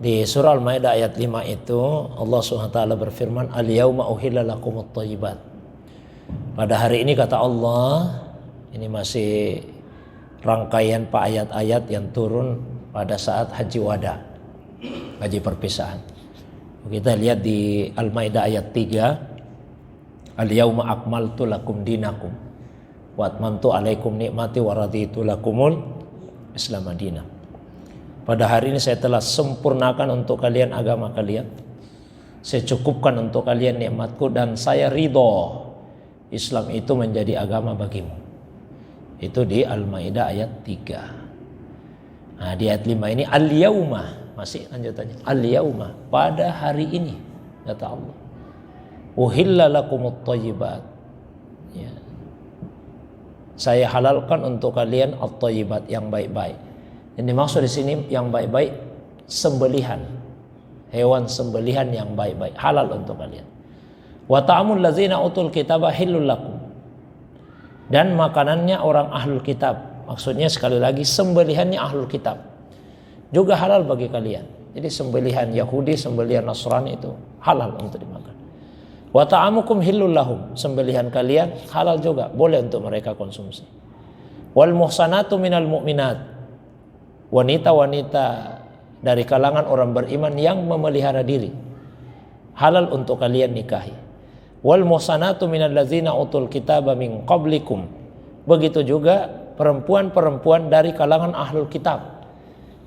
Di surah Al-Maidah ayat 5 itu Allah SWT berfirman, Al-yauma uhilla lakumut thayyibat. Pada hari ini kata Allah, ini masih rangkaian ayat-ayat yang turun pada saat haji wada, haji perpisahan. Kita lihat di Al-Maidah ayat 3, Al-yauma akmaltu lakum dinakum wa atmamtu alaikum nikmati wa raditu lakumul Islam madinah. Pada hari ini saya telah sempurnakan untuk kalian agama kalian. Saya cukupkan untuk kalian nikmatku dan saya ridho Islam itu menjadi agama bagimu. Itu di Al-Maidah ayat 3. Nah, di ayat 5 ini al-yauma, masih lanjutannya. Al-yauma, pada hari ini kata Allah. Uhilla lakumut thayyibat. Ya. Saya halalkan untuk kalian at-thayyibat yang baik-baik. Yang dimaksud di sini yang baik-baik sembelihan, hewan sembelihan yang baik-baik halal untuk kalian. Wa ta'amul ladzina utul kitaba hillul lakum. Dan makanannya orang ahlul kitab. Maksudnya sekali lagi sembelihannya ahlul kitab juga halal bagi kalian. Jadi sembelihan Yahudi, sembelihan Nasrani itu halal untuk dimakan. Wa ta'amukum hillul lahum. Sembelihan kalian halal juga, boleh untuk mereka konsumsi. Wal muhsanatu minal mu'minat. Wanita-wanita dari kalangan orang beriman yang memelihara diri halal untuk kalian nikahi. Wal muhsanatu minal ladzina utul kitaba min qablikum. Begitu juga perempuan-perempuan dari kalangan ahlul kitab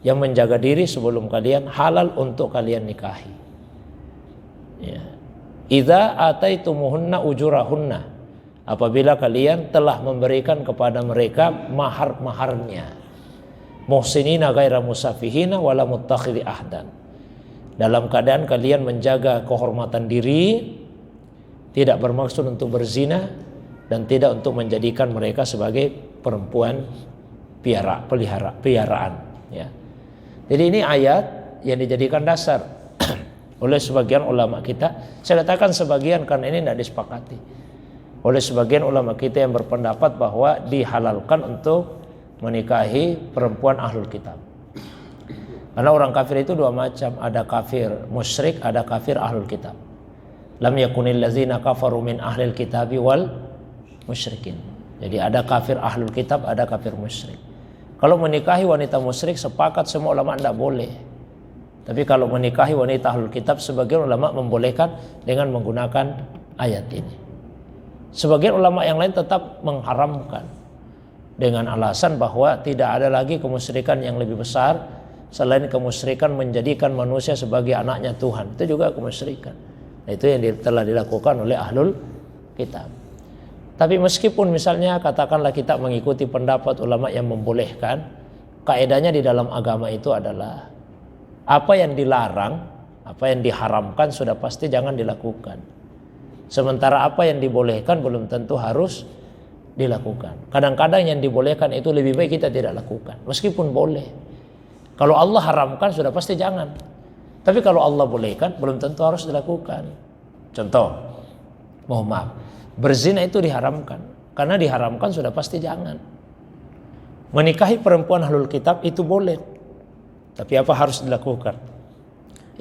yang menjaga diri sebelum kalian halal untuk kalian nikahi. Ya. Idza ataitumuhunna ujurahunna. Apabila kalian telah memberikan kepada mereka mahar-maharnya. Muhsinina ghaira musafihina wala muttakhidhi ahdan. Dalam keadaan kalian menjaga kehormatan diri, tidak bermaksud untuk berzina dan tidak untuk menjadikan mereka sebagai perempuan piaraan, ya. Jadi ini ayat yang dijadikan dasar oleh sebagian ulama kita. Saya katakan sebagian karena ini tidak disepakati. Oleh sebagian ulama kita yang berpendapat bahwa dihalalkan untuk menikahi perempuan ahlul kitab. Karena orang kafir itu dua macam, ada kafir musyrik, ada kafir ahlul kitab. Lam yakunil ladzina kafaru min ahlil kitabi wal musyrikin. Jadi ada kafir ahlul kitab, ada kafir musyrik. Kalau menikahi wanita musyrik sepakat semua ulama tidak boleh. Tapi kalau menikahi wanita ahlul kitab sebagian ulama membolehkan dengan menggunakan ayat ini. Sebagian ulama yang lain tetap mengharamkan dengan alasan bahwa tidak ada lagi kemusyrikan yang lebih besar selain kemusyrikan menjadikan manusia sebagai anaknya Tuhan. Itu juga kemusyrikan. Nah, itu yang telah dilakukan oleh ahlul kitab. Tapi meskipun misalnya katakanlah kita mengikuti pendapat ulama yang membolehkan, kaedahnya di dalam agama itu adalah apa yang dilarang, apa yang diharamkan sudah pasti jangan dilakukan. Sementara apa yang dibolehkan belum tentu harus dilakukan. Kadang-kadang yang dibolehkan itu lebih baik kita tidak lakukan, meskipun boleh. Kalau Allah haramkan sudah pasti jangan. Tapi kalau Allah bolehkan belum tentu harus dilakukan. Contoh, mohon maaf, berzina itu diharamkan. Karena diharamkan sudah pasti jangan. Menikahi perempuan ahlul kitab itu boleh. Tapi apa harus dilakukan?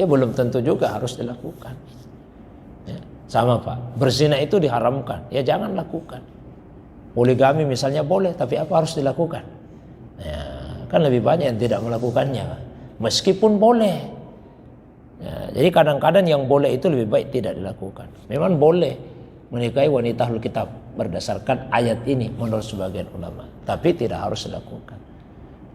Ya belum tentu juga harus dilakukan. Ya, sama Pak, berzina itu diharamkan. Ya jangan lakukan. Poligami misalnya boleh, tapi apa harus dilakukan? Ya, kan lebih banyak yang tidak melakukannya, meskipun boleh. Ya, jadi kadang-kadang yang boleh itu lebih baik tidak dilakukan. Memang boleh menikahi wanita ahlul kitab berdasarkan ayat ini menurut sebagian ulama, tapi tidak harus dilakukan.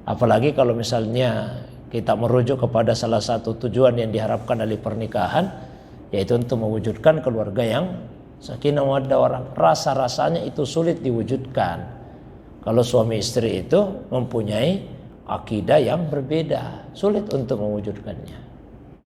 Apalagi kalau misalnya kita merujuk kepada salah satu tujuan yang diharapkan dari pernikahan, yaitu untuk mewujudkan keluarga yang sakinah mawaddah warahmah. Rasa-rasanya itu sulit diwujudkan kalau suami istri itu mempunyai akidah yang berbeda, sulit untuk mewujudkannya.